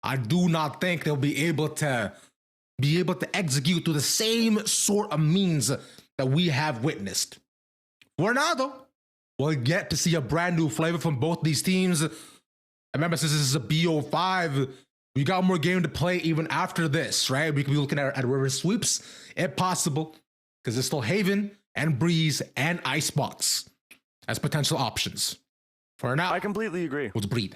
I do not think they'll be able to execute through the same sort of means that we have witnessed. For now, though, we'll get to see a brand new flavor from both these teams. Remember, since this is a BO5, we got more game to play even after this, right? We could be looking at river sweeps, if possible, because there's still Haven and Breeze and Icebox as potential options. For now, I completely agree. Let's breed.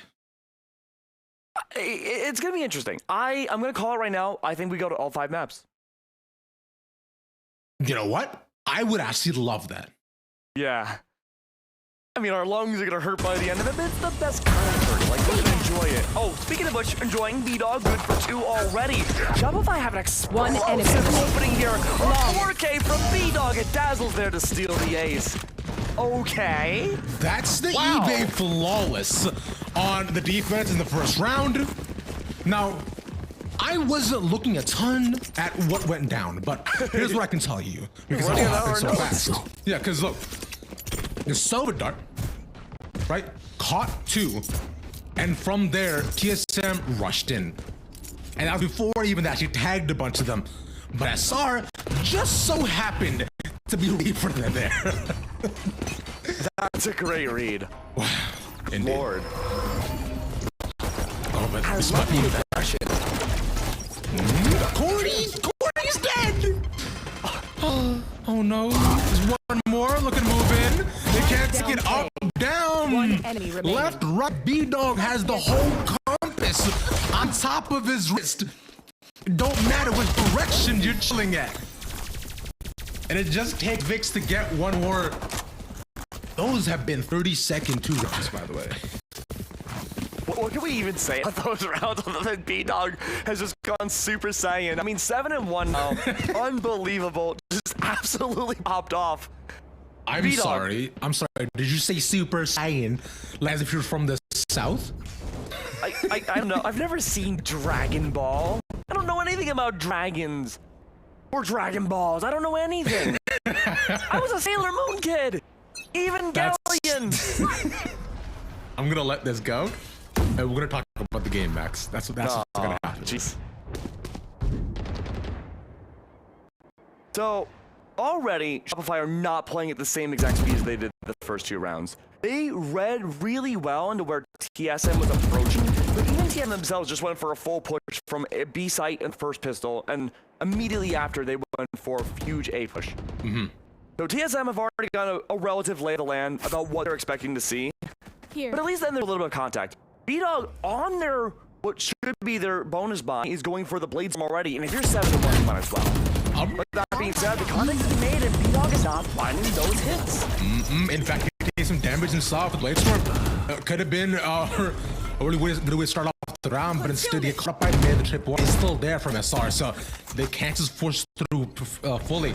It's going to be interesting. I'm going to call it right now. I think we go to all 5 maps. You know what? I would actually love that. Yeah. I mean, our lungs are going to hurt by the end of it, but it's the best kind of hurt. Like, we're going to enjoy it. Oh, speaking of which, enjoying B-Dog, good for 2 already. Shopify have an explosive opening here. A 4K from B-Dog. It dazzles there to steal the ace. Okay. That's the eBay flawless on the defense in the first round. Now, I wasn't looking a ton at what went down, but here's what I can tell you. Because it all happened so fast. Yeah, because look, the Silver Dart, right, caught 2, and from there, TSM rushed in. And that was before even that, she tagged a bunch of them. But SR just so happened to be ready for them there. That's a great read. Wow. Indeed. Lord. Oh, but this might be that. Corey's dead! Oh no. There's one more. Look at move in. They can't get up, down. Left, right. B-Dog has the whole compass on top of his wrist. Don't matter which direction you're chilling at. And it just takes Vix to get one more. Those have been 30-second 2 rounds, by the way. What can we even say about those rounds other than B-Dog has just gone Super Saiyan? I mean, 7-1 now. Unbelievable. Just absolutely popped off. I'm sorry. Did you say Super Saiyan? Like as if you're from the south? I don't know. I've never seen Dragon Ball. I don't know anything about dragons. Or Dragon Balls. I don't know anything. I was a Sailor Moon kid. Evangelion. I'm gonna let this go, and we're gonna talk about the game, Max. That's what's gonna happen. Jeez. So, already, Shopify are not playing at the same exact speed as they did the first 2 rounds. They read really well into where TSM was approaching, but even TSM themselves just went for a full push from a B site and first pistol, and immediately after they went for a huge A push. So TSM have already got a relative lay of the land about what they're expecting to see. But at least then there's a little bit of contact. B-Dog on their, what should be their bonus buy, is going for the blades already, and if you're 7-1, you might as well. But that being said, the contact is made, and B-Dog is not finding those hits. In fact, he did some damage and saw with Blade Storm. Could have been a really good way to start off the round, but instead he caught up by mid. The trip is still there from SR, so they can't just push through fully.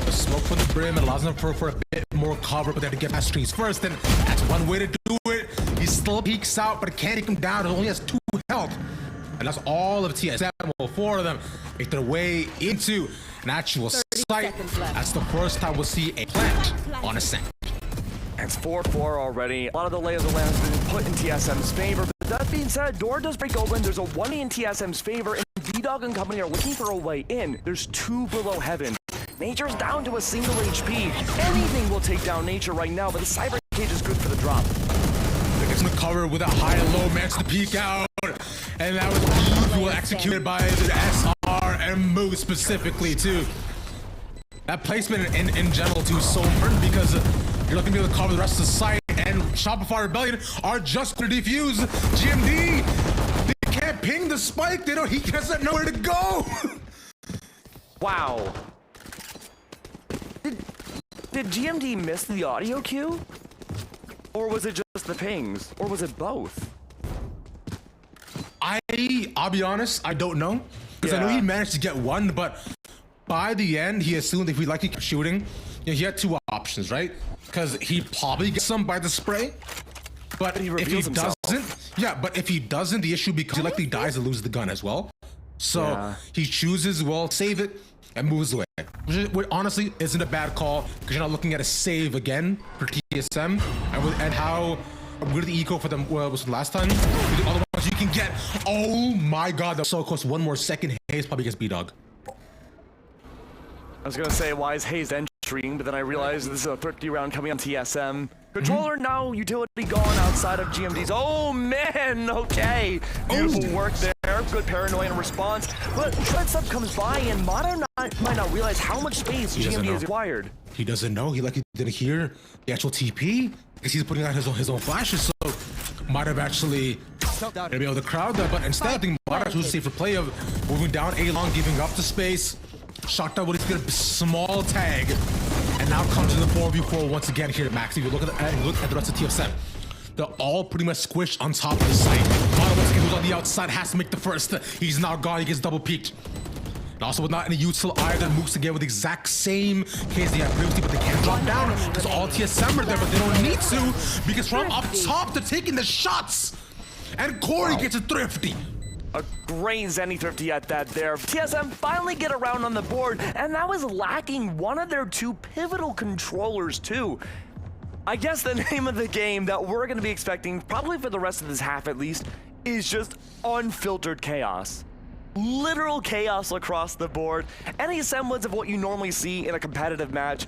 The smoke from the brim allows them for a bit more cover, but they have to get past trees first, and that's one way to do it. He still peeks out, but it can't take him down. He only has 2 health, and that's all of TSM. Well, 4 of them make their way into an actual site. That's the first time we'll see a plant on Ascent. It's 4-4 already. A lot of the lay of the land has been put in TSM's favor. But that being said, door does break open. There's a 1 in TSM's favor, and B-Dog and company are looking for a way in. There's 2 below heaven. Nature's down to a single HP. Anything will take down Nature right now, but the Cyber Cage is good for the drop. It's in the cover with a high-low match to peek out. And that was beautiful, executed by the SR and Moose specifically, too. That placement in general, too, is so important because you're looking to be able to cover the rest of the site, and Shopify Rebellion are just going to defuse. GMD, they can't ping the spike. He doesn't know where to go. Wow. Did GMD miss the audio cue? Or was it just the pings? Or was it both? I'll be honest, I don't know. Because I know he managed to get 1, but by the end, he assumed if we likely keep shooting, he had 2 options, right? Because he probably gets some by the spray. But if he doesn't, the issue because he likely dies and loses the gun as well. So he chooses, save it and moves away. Which honestly isn't a bad call because you're not looking at a save again for TSM and how We're the eco for them. Was the last time? The other ones you can get. Oh my god, that's so close. One more second. Hayes probably gets B-Dog. I was gonna say, why is Hayes entering? But then I realized this is a thrifty round coming on TSM. Controller now, utility gone outside of GMDs. Oh man, okay. Beautiful work there. Good paranoia in response. But Shredsup comes by and Modern might not realize how much space GMD has acquired. He doesn't know. He didn't hear the actual TP because he's putting out his own flashes. So might have actually be able to crowd that. But instead, I think Modern was a safer play of moving down A long, giving up the space. Shocked out what he's gonna small tag, and now comes to the 4v4 once again here at Max. If you look at the rest of TSM, they're all pretty much squished on top of the site. Mono once again who's on the outside has to make the first. He's now gone. He gets double peeked. And also with not any util either, moves again with the exact same case they had previously, but they can't drop down because all TSM are there, but they don't need to because from up top they're taking the shots, and Corey gets a thrifty. A great Zenny thrifty at that there. TSM finally get around on the board, and that was lacking one of their two pivotal controllers too. I guess the name of the game that we're going to be expecting, probably for the rest of this half at least, is just unfiltered chaos. Literal chaos across the board. Any semblance of what you normally see in a competitive match,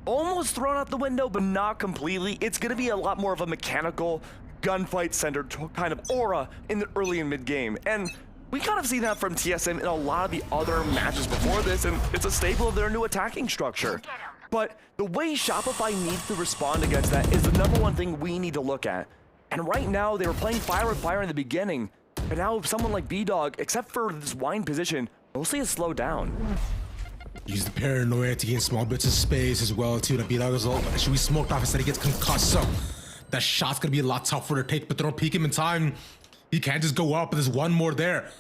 almost thrown out the window, but not completely. It's going to be a lot more of a mechanical, gunfight-centered kind of aura in the early and mid-game. And we kind of see that from TSM in a lot of the other matches before this, and it's a staple of their new attacking structure. But the way Shopify needs to respond against that is the number one thing we need to look at. And right now, they were playing fire with fire in the beginning, but now someone like B-Dog, except for this wine position, mostly has slowed down. Use the paranoia to gain small bits of space as well, too. That B-Dog is all, should be smoked off instead he gets concussed, so that shot's gonna be a lot tougher to take, but they don't peek him in time. He can't just go up, but there's one more there.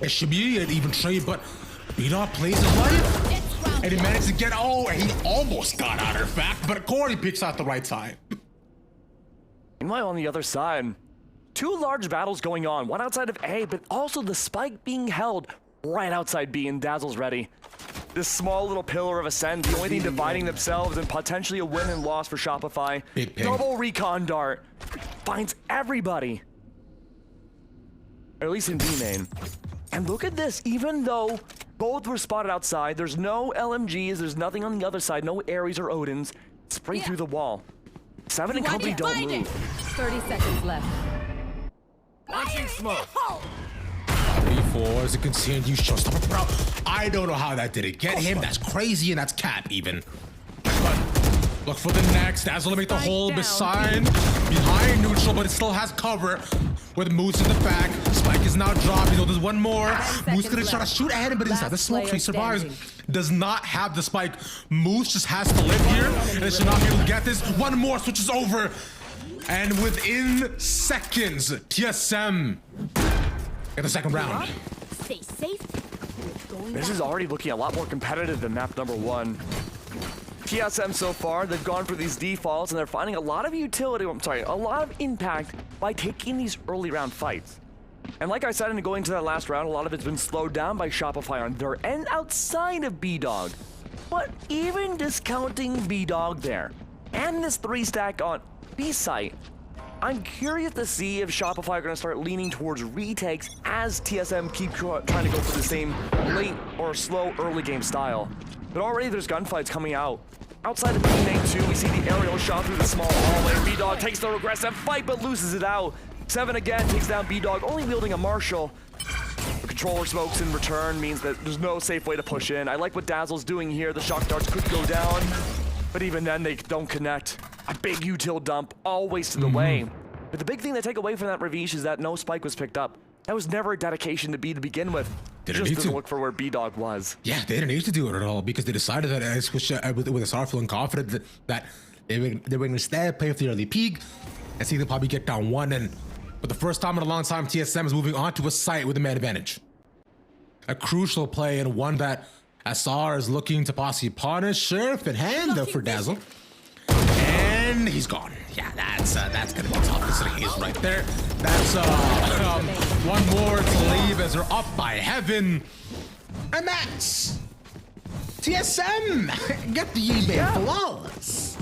It should be an even trade, but B-Dog plays his life, and he managed to get, he almost got out of fact, but Corey picks out the right time. Meanwhile, on the other side, two large battles going on, one outside of A, but also the spike being held right outside B, and Dazzle's ready. This small little pillar of Ascent, the only thing dividing themselves, and potentially a win and loss for Shopify. Double recon dart finds everybody, or at least in B main. And look at this, even though both were spotted outside, there's no LMGs, there's nothing on the other side, no Ares or Odins. Spring through the wall. Seven and company don't move. 30 seconds left. Launching smoke. 34 as it continues. Showstopper, bro. I don't know how that didn't get him. That's crazy, and that's cap even. But look for the next. Dazzle to make the hole behind neutral, but it still has cover with Moose in the back. Spike is now dropped. You know, there's one more. Moose gonna try to shoot at him, but inside the smoke, he survives. Does not have the spike. Moose just has to live here, and it should not be able to get this. One more switches over, and within seconds, TSM get the second round. Stay safe. This is already looking a lot more competitive than map number one. TSM so far, they've gone for these defaults, and they're finding a lot of utility, a lot of impact by taking these early round fights. And like I said, in going to that last round, a lot of it's been slowed down by Shopify on their end outside of B-Dog. But even discounting B-Dog there, and this 3-stack on B-site, I'm curious to see if Shopify are going to start leaning towards retakes as TSM keep trying to go for the same late or slow early game style. But already there's gunfights coming out. Outside of B-Main 2, we see the aerial shot through the small hallway. B-Dog takes the aggressive fight but loses it out. Seven again takes down B-Dog, only wielding a Marshall. The controller smokes in return means that there's no safe way to push in. I like what Dazzle's doing here. The shock darts could go down, but even then they don't connect. A big util dump, all wasted away. But the big thing they take away from that Ravish is that no spike was picked up. That was never a dedication to B to begin with. Just to look for where B-Dog was. Yeah, they didn't need to do it at all because they decided that with Asar feeling confident that they were going to instead play with the early peak and see them probably get down one. And for the first time in a long time, TSM is moving on to a site with a man advantage. A crucial play and one that Asar is looking to possibly punish Surf and hand for Dazzle. And he's gone. Yeah, that's gonna be tough considering he's right there. That's one more to leave as they're up by heaven. And that's TSM. Get the eBay flawless.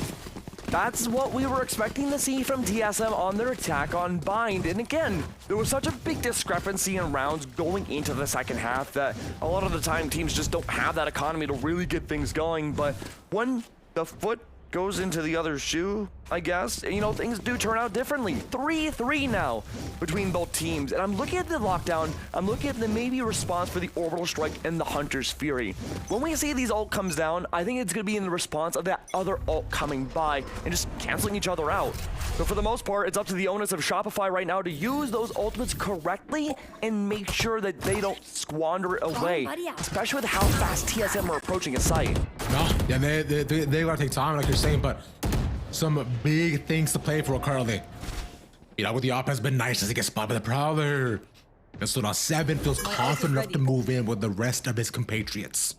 That's what we were expecting to see from TSM on their attack on Bind. And again, there was such a big discrepancy in rounds going into the second half that a lot of the time teams just don't have that economy to really get things going. But when the foot goes into the other shoe, I guess, you know, things do turn out differently. 3-3 now between both teams. And I'm looking at the lockdown, I'm looking at the maybe response for the orbital strike and the Hunter's Fury. When we see these ult comes down, I think it's going to be in the response of that other ult coming by and just canceling each other out. But for the most part, it's up to the onus of Shopify right now to use those ultimates correctly and make sure that they don't squander it away, especially with how fast TSM are approaching a site. No, yeah, they gotta take time, like you're saying, but some big things to play for currently. You know, with the op has been nice as he gets spotted by the Prowler. And so now 7 feels confident enough to move in with the rest of his compatriots.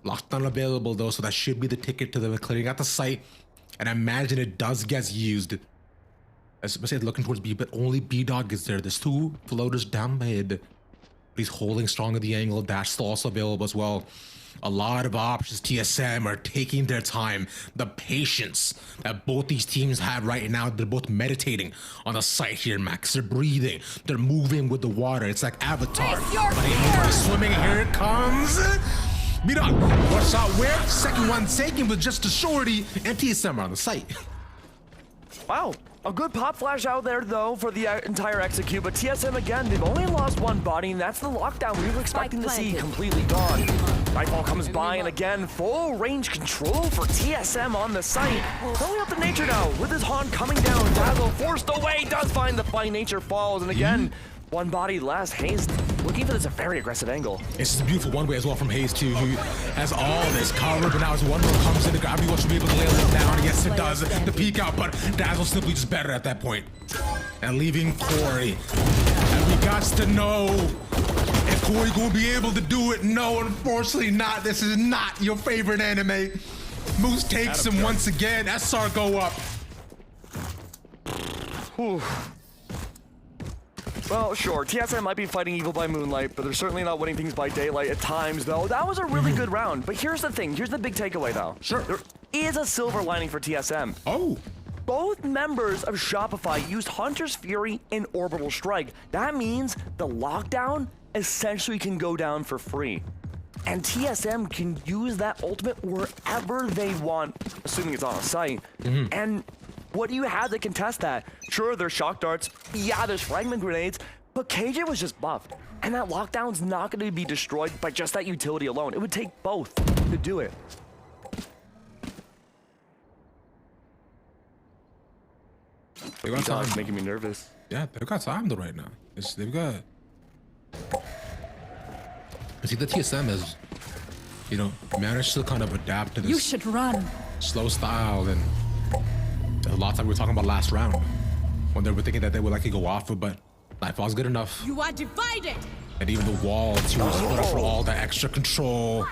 Lockdown available though, so that should be the ticket to them clearing out the site. And I imagine it does get used. As I said, looking towards B, but only B-Dog is there. There's 2 floaters down mid. But he's holding strong at the angle. Dash still also available as well. A lot of options. TSM are taking their time. The patience that both these teams have right now. They're both meditating on the site here, Max. They're breathing. They're moving with the water. It's like Avatar. But he's swimming. Here it comes. Beat up. Watch out where? Second one taken with just a shorty. And TSM are on the site. Wow. A good pop flash out there, though, for the entire execute. But TSM, again, they've only lost 1 body, and that's the lockdown we were expecting to see completely gone. Nightfall comes by, and again, full range control for TSM on the site. Going up to Nature now, with his Han coming down. Dazzle forced away, does find the fight. Nature falls, and again, 1 body less. Hayes looking for this a very aggressive angle. It's just a beautiful one-way as well from Hayes, too, who has all this cover, but now as one more comes in, the gravity will be able to lay them down. Yes, it does. The peek out, but Dazzle's simply just better at that point. And leaving Corey. And we got to know if Corey gonna be able to do it. No, unfortunately not. This is not your favorite anime. Moose takes him once again. SR go up. Whew. Well, sure, TSM might be fighting evil by moonlight, but they're certainly not winning things by daylight at times, though. That was a really good round. But here's the thing. Here's the big takeaway, though. Sure. There is a silver lining for TSM. Oh. Both members of Shopify used Hunter's Fury and Orbital Strike. That means the lockdown essentially can go down for free. And TSM can use that ultimate wherever they want, assuming it's on a site. And what do you have to contest that? Sure, there's shock darts. Yeah, there's fragment grenades. But KJ was just buffed. And that lockdown's not going to be destroyed by just that utility alone. It would take both to do it. They got time. Making me nervous. Yeah, they've got time though right now. They've got. See, the TSM has, you know, managed to kind of adapt to this. You should run. Slow style, and a lot of time we were talking about last round when they were thinking that they would likely go off of, but Nightfall's good enough. You are divided. And even the wall too was put up for all the extra control.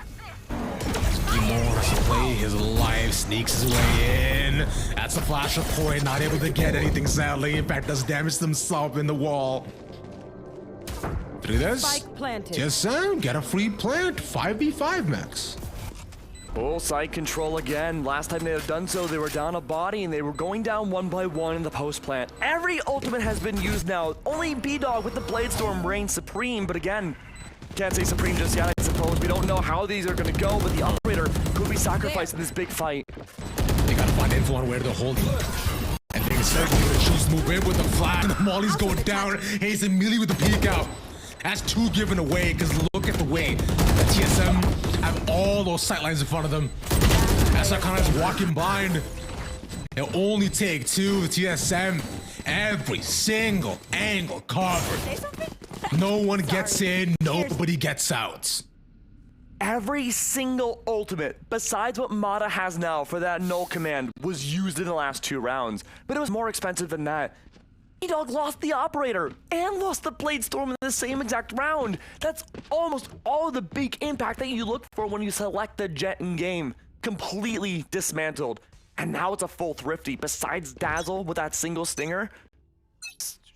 More to play his life, sneaks his way in. That's a flash of point, not able to get anything sadly. In fact, does damage to himself in the wall. Through this, Spike planted. TSM get a free plant, 5v5 max. Full site control again. Last time they had done so, they were down a body and they were going down 1 by 1 in the post plant. Every ultimate has been used now. Only B-Dog with the Blade Storm reigns supreme, but again, can't say supreme just yet, I suppose. We don't know how these are going to go, but the operator could be sacrificed in this big fight. They gotta find info on where they're holding. And they certainly choose to move in with the flag. The Molly's going down. Hayes immediately with the peek out. That's 2 given away, because look at the way the TSM have all those sightlines in front of them. As kind of just walking blind. It'll only take 2 TSM. Every single angle covered. No one gets in, nobody gets out. Every single ultimate, besides what Mata has now for that null command, was used in the last 2 rounds. But it was more expensive than that. B-Dog lost the operator and lost the Blade Storm in the same exact round. That's almost all the big impact that you look for when you select the jet in game. Completely dismantled. And now it's a full Thrifty. Besides Dazzle with that single stinger,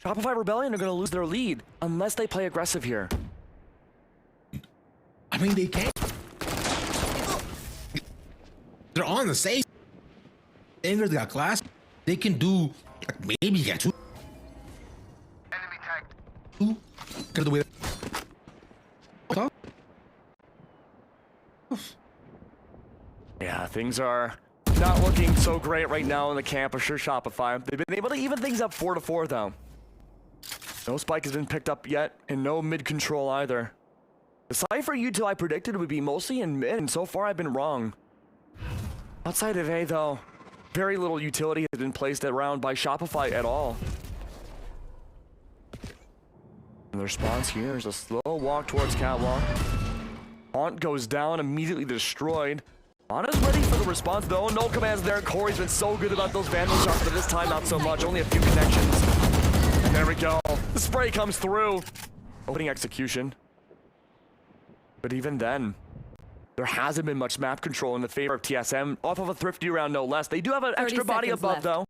Shopify Rebellion are going to lose their lead unless they play aggressive here. I mean, they can't. They're on the safe. angles, they got glass. They can do like maybe get two. Enemy tagged. Two. Get the way. Yeah, things are not looking so great right now in the camp of sure Shopify. They've been able to even things up 4-4 though. No spike has been picked up yet, and no mid control either. The Cypher util I predicted would be mostly in mid, and so far I've been wrong. Outside of A though, very little utility has been placed around by Shopify at all. And the response here is a slow walk towards Catwalk. Haunt goes down, immediately destroyed. Anna's ready for the response though. No commands there. Corey's been so good about those Vandal shots, but this time not so much. Only a few connections. And there we go. The spray comes through. Opening execution. But even then, there hasn't been much map control in the favor of TSM. Off of a thrifty round, no less. They do have an extra body above though.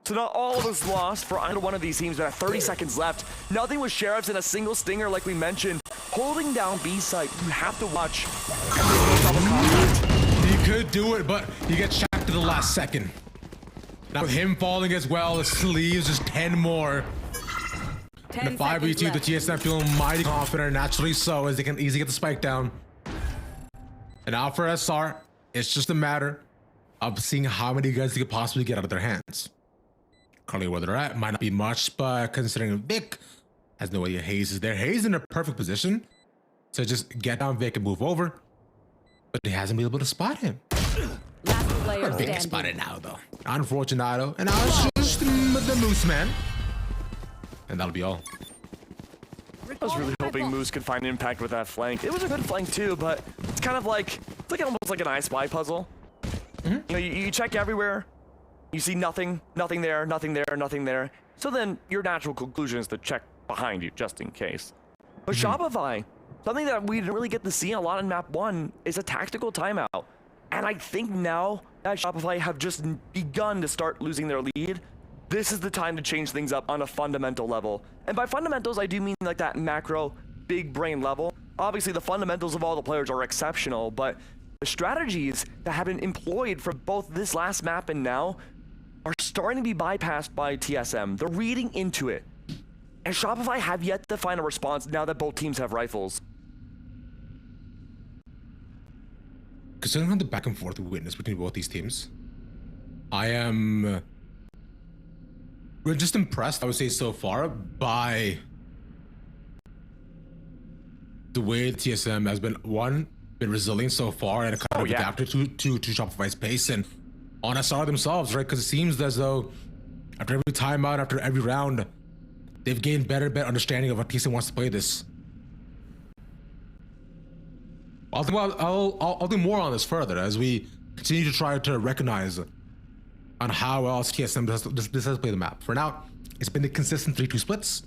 So not all of us lost for either one of these teams, but at 30 seconds left. Nothing with Sheriffs and a single stinger like we mentioned. Holding down B site, you have to watch. And there's no double contact. He could do it, but he gets checked to the last second. Now with him falling as well, the sleeves just 10 more. 10 And the 5v2, the left. TSM feeling mighty confident, naturally so, as they can easily get the spike down. And now for SR, it's just a matter of seeing how many guys they could possibly get out of their hands. Currently where they're at might not be much, but considering Vic has no idea Hayes is there. Hayes in a perfect position to just get down Vic and move over, but he hasn't been able to spot him. Last player Vic standing. spotted now though. Unfortunato, and now it's just the Moose Man. And that'll be all. I was really hoping Moose could find impact with that flank. It was a good flank too, but it's kind of like, it's like almost like an I Spy puzzle. You know, you check everywhere, you see nothing there, nothing there, nothing there. So then your natural conclusion is to check behind you just in case. But Shopify, something that we didn't really get to see a lot in map 1 is a tactical timeout. And I think now that Shopify have just begun to start losing their lead, this is the time to change things up on a fundamental level. And by fundamentals, I do mean like that macro, big brain level. Obviously, the fundamentals of all the players are exceptional, but the strategies that have been employed for both this last map and now are starting to be bypassed by TSM. They're reading into it. And Shopify have yet to find a response now that both teams have rifles. Considering the back and forth we witnessed between both these teams, I am we're just impressed, I would say so far, by the way TSM has been resilient so far and kind of adapted to Shopify's pace and on SR themselves, right? Because it seems as though after every timeout, after every round, they've gained better understanding of how TSM wants to play this. I'll do more on this further as we continue to try to recognize on how else TSM does play the map. For now, it's been the consistent 3-2 splits,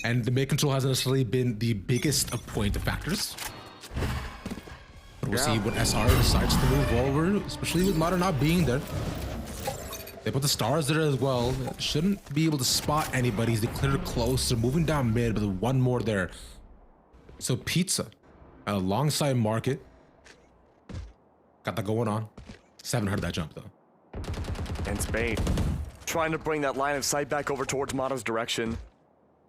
and the mid control hasn't necessarily been the biggest of point of factors. But we'll see when SR decides to move over, especially with Modern not being there. They put the stars there as well. Shouldn't be able to spot anybody. They clear close. They're moving down mid, but there's one more there. So Pizza, alongside Market, got that going on. 700 that jump though. And Spade trying to bring that line of sight back over towards Mata's direction.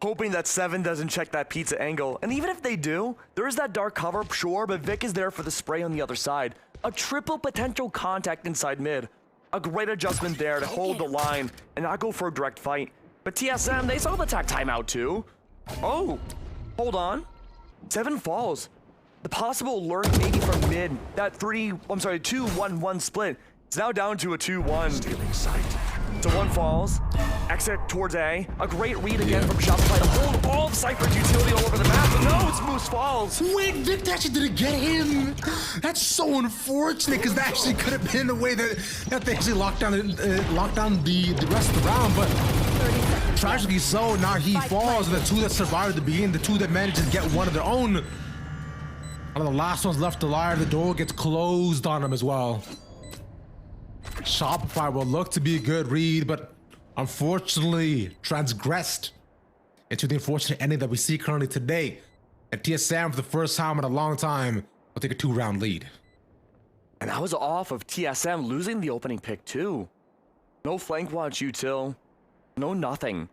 Hoping that 7 doesn't check that Pizza angle. And even if they do, there is that dark cover, sure, but Vic is there for the spray on the other side. A triple potential contact inside mid. A great adjustment there to hold the line and not go for a direct fight. But TSM, they saw the attack timeout too. Oh, hold on. 7 falls. The possible lurk maybe from mid. That 2-1-1 split. It's now down to a 2-1. Stealing sight. So 1 falls. Exit towards A. A great read again from Shopify to hold all of Cypher's utility all over the map. But no, it's Moose Falls. Wait, Vic actually didn't get him. That's so unfortunate because that actually could have been the way that they actually locked down the rest of the round. But tragically so, now he falls. And the 2 that survived at the beginning, the 2 that managed to get one of their own. One of the last ones left alive. The door gets closed on him as well. Shopify will look to be a good read, but unfortunately transgressed into the unfortunate ending that we see currently today. And TSM, for the first time in a long time, will take a 2-round lead. And that was off of TSM losing the opening pick too. No flank watch util, no nothing.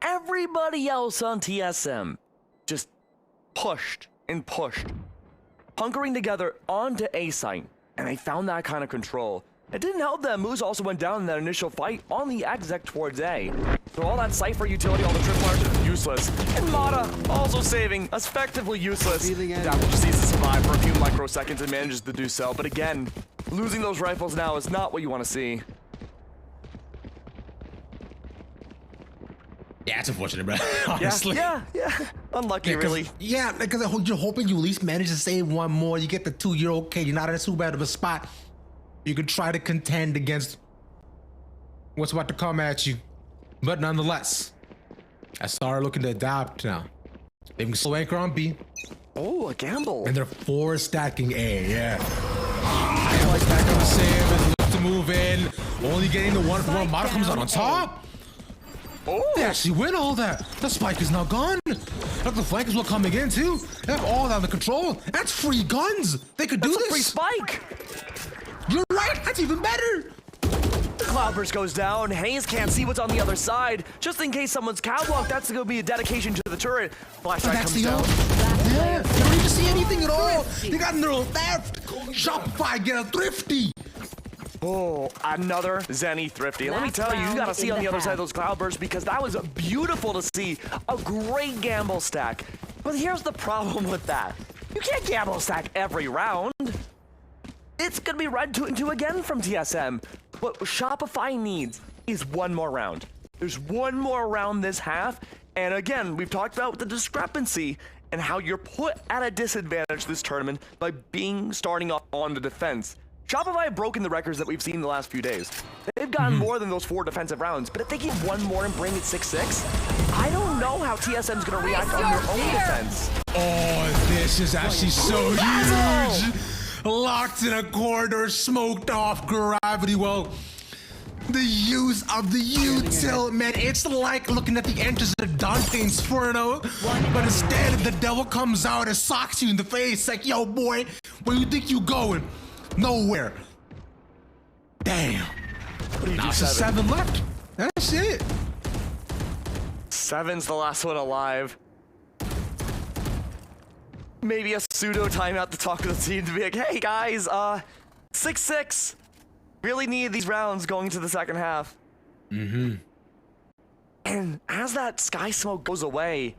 Everybody else on TSM just pushed and pushed, hunkering together onto A site, and they found that kind of control. It didn't help that Moose also went down in that initial fight on the exec towards A. So all that Cypher utility, all the trip wires, useless. And Mata also saving, effectively useless. Dapper just needs to survive for a few microseconds and manages to do so. But again, losing those rifles now is not what you want to see. Yeah, it's unfortunate, bro. Honestly. Yeah. Unlucky, really. Yeah, because you're hoping you at least manage to save one more. You get the 2, you're okay. You're not in too bad of a spot. You can try to contend against what's about to come at you. But nonetheless, SR looking to adapt now. They can slow anchor on B. Oh, a gamble. And they're 4 stacking A, yeah. I like back on the save and look to move in. Only getting the 1-for-1. Mata comes out on top. Oh. They actually win all that. The spike is now gone. Look, the flank is coming in too. They have all that under control. That's free guns. They could do this. That's a free spike. You're right. That's even better. The Cloudburst goes down. Hayes can't see what's on the other side. Just in case someone's catwalk, that's going to be a dedication to the turret. Flashback comes down. Yeah, they don't even see anything at all. They got no theft. Shopify get a thrifty. Oh, another Zenny thrifty. Let me tell you, you got to see on the other side of those Cloudbursts because that was beautiful to see. A great gamble stack. But here's the problem with that. You can't gamble stack every round. It's going to be red 2-2 again from TSM. What Shopify needs is one more round. There's one more round this half. And again, we've talked about the discrepancy and how you're put at a disadvantage this tournament by starting off on the defense. Shopify have broken the records that we've seen the last few days. They've gotten more than those 4 defensive rounds, but if they get one more and bring it 6-6, I don't know how TSM's going to react on their own defense. Oh, this is actually so huge. Locked in a corner, smoked off gravity. Well, the use of the util, man, it's like looking at the entrance of Dante's Inferno, but instead the devil comes out and socks you in the face like, yo, boy, where you think you going? Nowhere. Damn. Now it's just 7 left. That's it. 7's the last one alive. Maybe a pseudo timeout to talk to the team to be like, hey guys, 6-6. Really need these rounds going to the second half. And as that sky smoke goes away,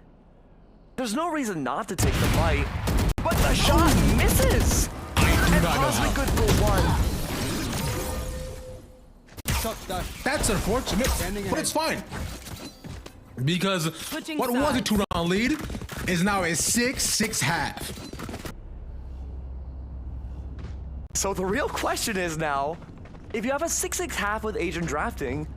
there's no reason not to take the fight. But the shot misses. And possibly good for 1. That's unfortunate, but it's fine. Because what was a 2-round lead is now a 6-6 half. So the real question is now, if you have a 6-6 half with agent drafting,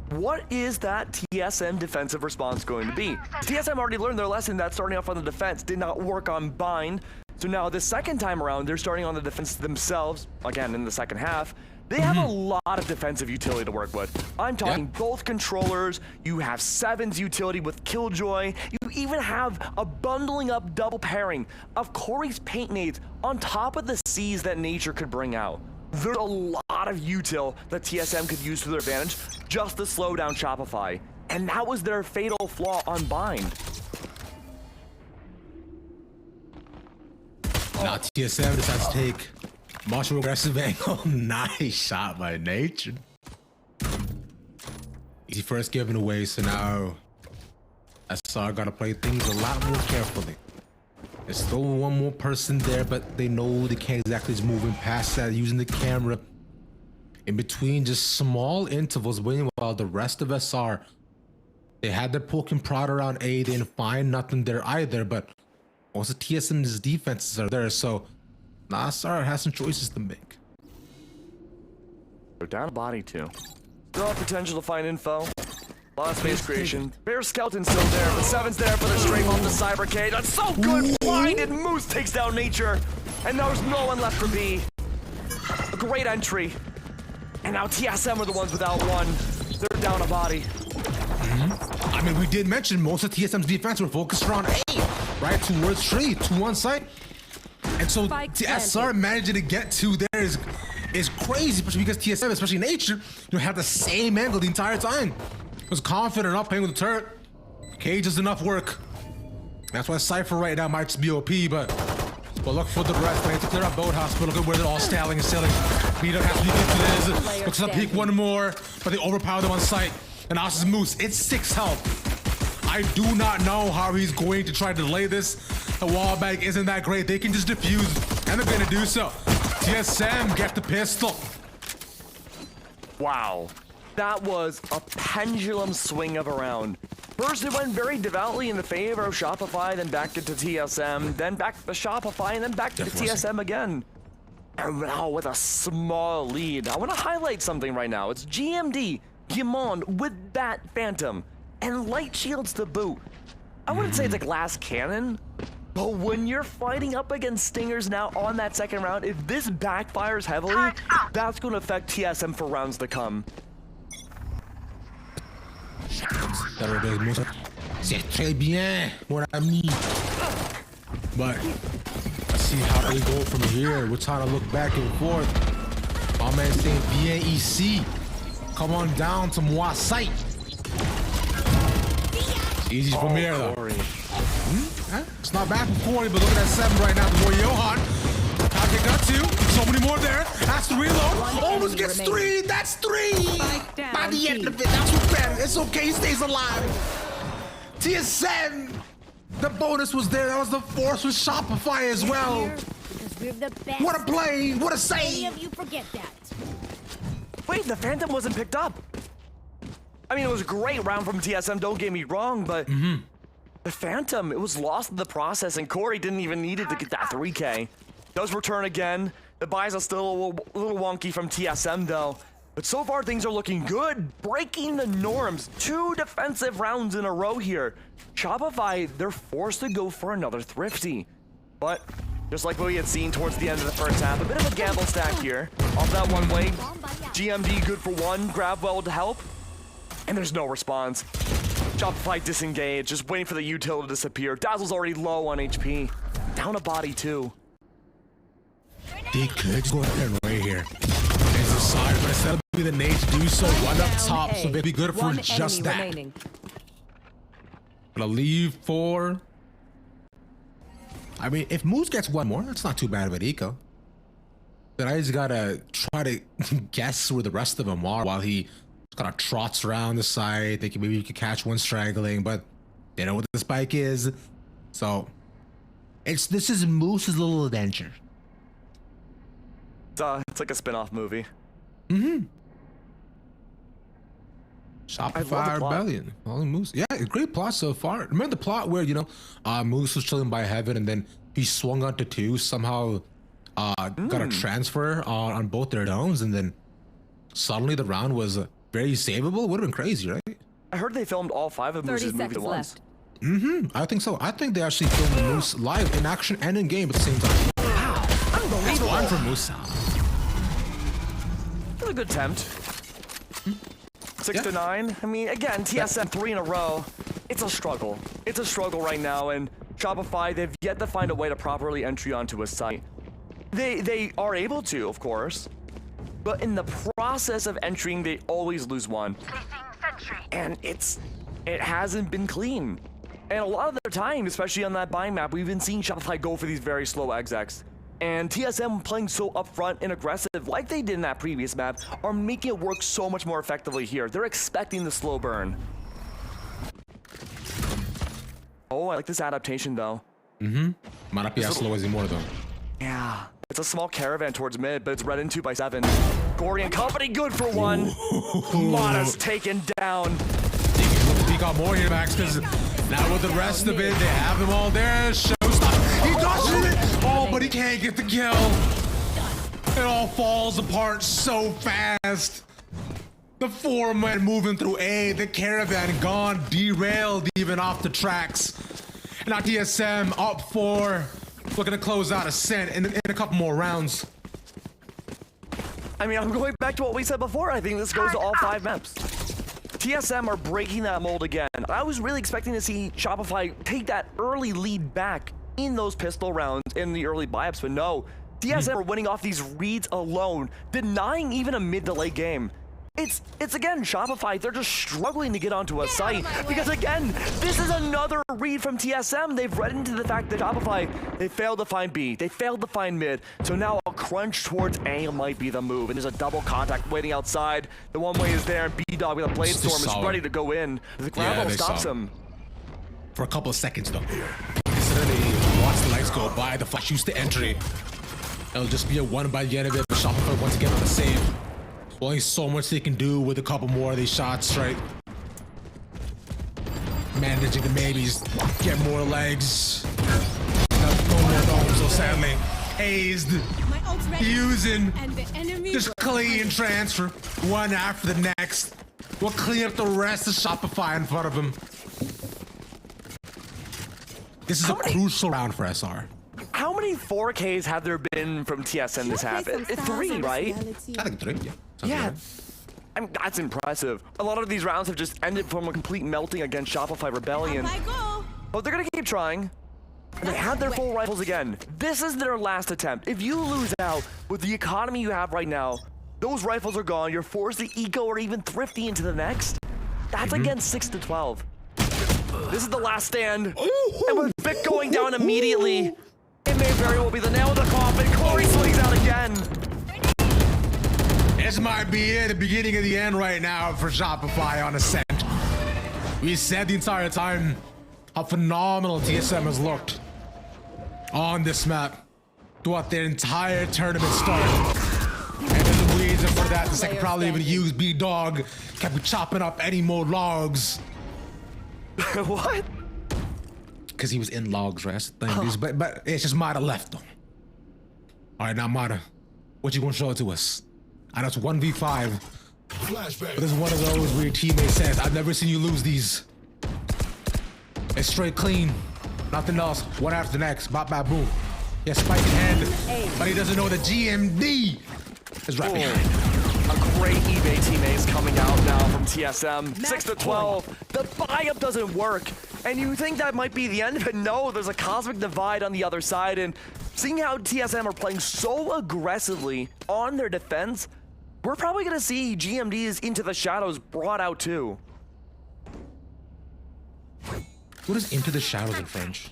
what is that TSM defensive response going to be? TSM already learned their lesson that starting off on the defense did not work on bind. So now the second time around, they're starting on the defense themselves, again in the second half. They have a lot of defensive utility to work with. I'm talking both controllers, you have 7's utility with Killjoy, you even have a bundling up double pairing of Corey's paint nades on top of the C's that nature could bring out. There's a lot of util that TSM could use to their advantage just to slow down Shopify. And that was their fatal flaw on bind. Now TSM decides to take much more aggressive angle. Nice shot by nature. Easy first given away, so now SR gotta play things a lot more carefully. There's still one more person there, but they know they can't exactly just moving past that, using the camera in between just small intervals, waiting while the rest of SR, they had their poke and prod around A, they didn't find nothing there either, but also TSM's defenses are there, so now SR has some choices to make. They're down a body too. Still have potential to find info. A lot of space creation. Bear Skeleton's still there, but 7's there for the strafe off the Cybercade. That's so good! Blinded Moose takes down nature. And there's no one left for B. A great entry. And now TSM are the ones without one. They're down a body. I mean, we did mention most of TSM's defense were focused around A, right? Towards tree, 2-1 site. And so Spike TSR managing to get to there is crazy, especially because TSM, especially Nature, have the same angle the entire time. Was confident enough playing with the turret. Cage does enough work. That's why Cypher right now might just be OP, but look for the rest. They have to clear up Boathouse, but look at where they're all stalling and selling. Peter has to be good to this. Looks like peek one more, but they overpower them on site. And now it's Moose. It's 6 health. I do not know how he's going to try to delay this. The wall bag isn't that great. They can just defuse, and they're going to do so. TSM get the pistol. Wow. That was a pendulum swing of a round. First, it went very devoutly in the favor of Shopify, then back into TSM, then back to Shopify, and then back to TSM again. And now with a small lead. I want to highlight something right now. It's GMD, Gimon with Bat Phantom, and Light Shields to boot. I wouldn't say it's a glass cannon, but when you're fighting up against Stingers now on that second round, if this backfires heavily, that's going to affect TSM for rounds to come. C'est très bien, mon ami. But let's see how they go from here. We're trying to look back and forth. My man saying bien ici. Come on down to moi site. Easy from here though. It's not bad for Corey, but look at that 7 right now. The boy Johan. How they got 2. So many more there. Has to reload. Almost gets 3. That's 3. By the end of it, that's what matters. It's okay. He stays alive. TSM. The bonus was there. That was the force with Shopify as well. Because we're the best. What a play. What a Any save. of you forget that. Wait, the Phantom wasn't picked up. I mean, it was a great round from TSM, don't get me wrong, but the Phantom, it was lost in the process, and Corey didn't even need it to get that 3K. Does return again. The buys are still a little wonky from TSM, though. But so far, things are looking good. Breaking the norms. 2 defensive rounds in a row here. Shopify, they're forced to go for another Thrifty. But just like what we had seen towards the end of the first half, a bit of a gamble stack here. Off that one way, GMD good for 1, grab well to help. And there's no response. Shopify disengaged, just waiting for the util to disappear. Dazzle's already low on HP. Down a body too. They could go ahead and right here. There's a side, but instead of being the nade to do so, one up top, so they'd be good for just that. Remaining. Gonna leave 4. I mean, if Moose gets 1 more, that's not too bad of an eco. But I just gotta try to guess where the rest of them are while he kind of trots around the side, thinking maybe you could catch one straggling, but they know what the spike is. So this is Moose's little adventure. It's like a spin-off movie. Shopify Rebellion. Only Moose. Yeah, great plot so far. Remember the plot where, Moose was chilling by heaven and then he swung onto 2, somehow got a transfer on both their domes, and then suddenly the round was very savable. Would have been crazy, right? I heard they filmed all 5 of Moose's 30 movies at seconds once. left. I think so. I think they actually filmed Moose live in action and in game at the same time. Wow, That's unbelievable. 1 for Moose. It's a good attempt. 6 to 9. I mean, again, TSM 3 in a row. It's a struggle. It's a struggle right now, and Shopify, they've yet to find a way to properly entry onto a site. They are able to, of course, but in the process of entering, they always lose 1. And it hasn't been clean. And a lot of the time, especially on that buying map, we've been seeing Shopify go for these very slow execs. And TSM playing so upfront and aggressive, like they did in that previous map, are making it work so much more effectively here. They're expecting the slow burn. Oh, I like this adaptation, though. Might not be as slow as anymore, though. Yeah. It's a small caravan towards mid, but it's read into by 7. Gory and company good for 1. Mana's taken down. He got more here, Max, because now with the rest of it, they have them all there. Showstopper. He dodges it. Oh, but he can't get the kill. It all falls apart so fast. The 4 men moving through A, the caravan gone, derailed even off the tracks. And now TSM up 4, looking to close out Ascent in a couple more rounds. I mean, I'm going back to what we said before. I think this goes to all 5 maps. TSM are breaking that mold again. I was really expecting to see Shopify take that early lead back in those pistol rounds in the early buy-ups, but no. TSM are winning off these reads alone, denying even a mid to late game. It's again, Shopify, they're just struggling to get onto a site because again, this is another read from TSM. They've read into the fact that Shopify, they failed to find B, they failed to find mid, so now a crunch towards A might be the move, and there's a double contact waiting outside. The one way is there, and B-Dog with a blade storm is ready to go in. The ground ball stops him. For a couple of seconds though. Considering watch the lights go by, the flash shoots the entry. It'll just be a one by the end of it. Shopify once again on the save. Only so much they can do with a couple more of these shots, right? Managing to maybe get more legs. No more domes, so sadly. Hazed. Using. Just clean transfer. One after the next. We'll clean up the rest of Shopify in front of him. This is a crucial round for SR. How many 4Ks have there been from TSM this happened? 3, right? I think 3, yeah. Yeah, I mean, that's impressive. A lot of these rounds have just ended from a complete melting against Shopify Rebellion. But they're gonna keep trying. And they have their full rifles again. This is their last attempt. If you lose out with the economy you have right now, those rifles are gone. You're forced to eco or even thrifty into the next. That's against 6 to 12. This is the last stand. And with Vic going down immediately, it may very well be the nail in the coffin. Corey swings out again. This might be it, the beginning of the end right now for Shopify on Ascent. We said the entire time how phenomenal TSM has looked on this map throughout their entire tournament start. And then the reason for that, the second probably even used B-Dog, kept chopping up any more logs. What? Because he was in logs, right? That's the thing. But it's just Mata left though. All right, now Mata, what you gonna show it to us? I know it's 1v5, but this is one of those where your teammate says, I've never seen you lose these. It's straight clean, nothing else, one after the next, bop, bop, boom. Yeah, spike in hand, but he doesn't know the GMD is right behind. A great eBay teammate is coming out now from TSM. 6 to 12, the buy-up doesn't work. And you think that might be the end of it? No, there's a cosmic divide on the other side, and seeing how TSM are playing so aggressively on their defense, we're probably gonna see GMD's Into the Shadows brought out too. What is Into the Shadows in French?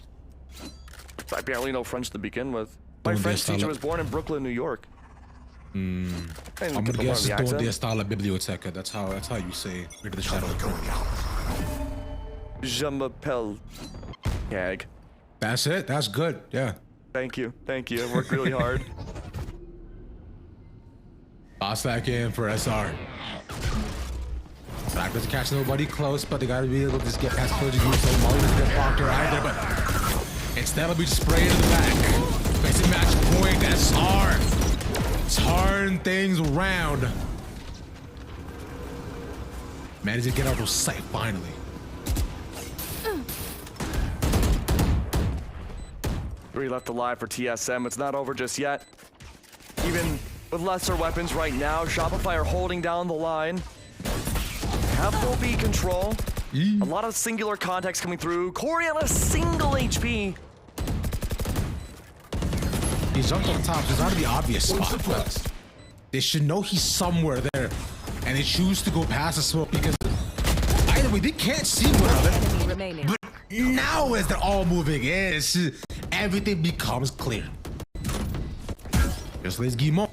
I barely know French to begin with. My French teacher was born in Brooklyn, New York. I'm gonna guess Donde está la biblioteca. That's how you say Into the Shadows. Je m'appelle Gag. That's it. That's good. Yeah. Thank you. Thank you. I worked really hard. Lost that game for SR. Black doesn't catch nobody close, but they gotta be able to just get past close use, so Molly doesn't get blocked or either, but instead it'll be sprayed in the back. Basic match point, SR. Turn things around. Managed to get out of sight finally. Three left alive for TSM. It's not over just yet. Even with lesser weapons right now, Shopify are holding down the line. Have full B control. A lot of singular contacts coming through. Corey on a single HP. He jumped on top. There's not the obvious spot. They should know he's somewhere there, and they choose to go past the smoke because either way they can't see one of it. But now, as they're all moving in, everything becomes clear. Just let's Guillemot,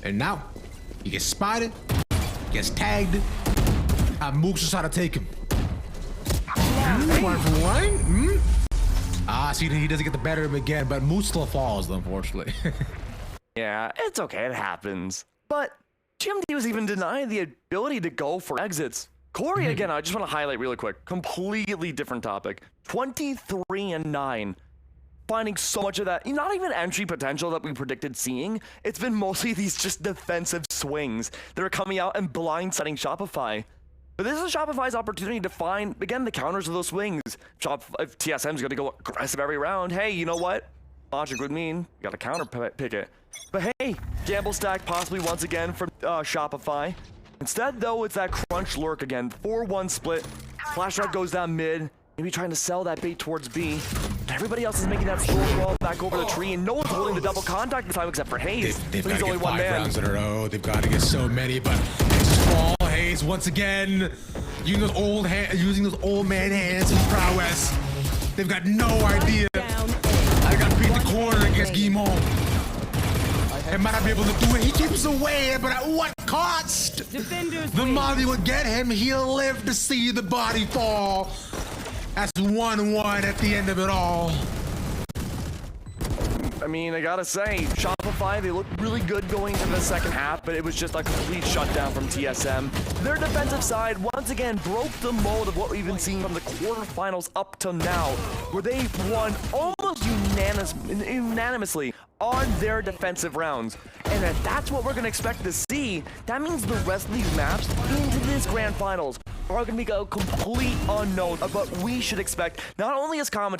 and now he gets spotted, gets tagged. Mook's just trying to take him. 1 for 1. See, he doesn't get the better of him again, but Moose still falls, unfortunately. Yeah, it's okay, it happens. But GMD was even denying the ability to go for exits. Corey, again, I just want to highlight really quick, completely different topic. 23-9. Finding so much of that, not even entry potential that we predicted seeing. It's been mostly these just defensive swings that are coming out and blindsiding Shopify. But this is Shopify's opportunity to find, again, the counters of those swings. If TSM's going to go aggressive every round, hey, you know what? Logic would mean you got to counter pick it. But hey, gamble stack possibly once again from Shopify. Instead, though, it's that crunch lurk again. 4-1 split. Flash Red goes down mid. Maybe trying to sell that bait towards B. Everybody else is making that slow crawl back over the tree, and no one's holding the double contact this time except for Hayes. They've But got he's to only get one 5 man. rounds in a row. They've got to get so many, but it's small Hayes once again using those old man hands and prowess. They've got no idea. Down. I got to beat the corner against Guimont. He might not be able to do it. He keeps away, but at what cost? Defenders The win. Molly will get him. He'll live to see the body fall. That's 1-1 at the end of it all. I mean, I gotta say, Shopify, they looked really good going into the second half, but it was just a complete shutdown from TSM. Their defensive side once again broke the mold of what we've been seeing from the quarterfinals up till now, where they won almost unanimously on their defensive rounds. And if that's what we're gonna expect to see, that means the rest of these maps into this grand finals are gonna be a complete unknown of what we should expect, not only as commentators,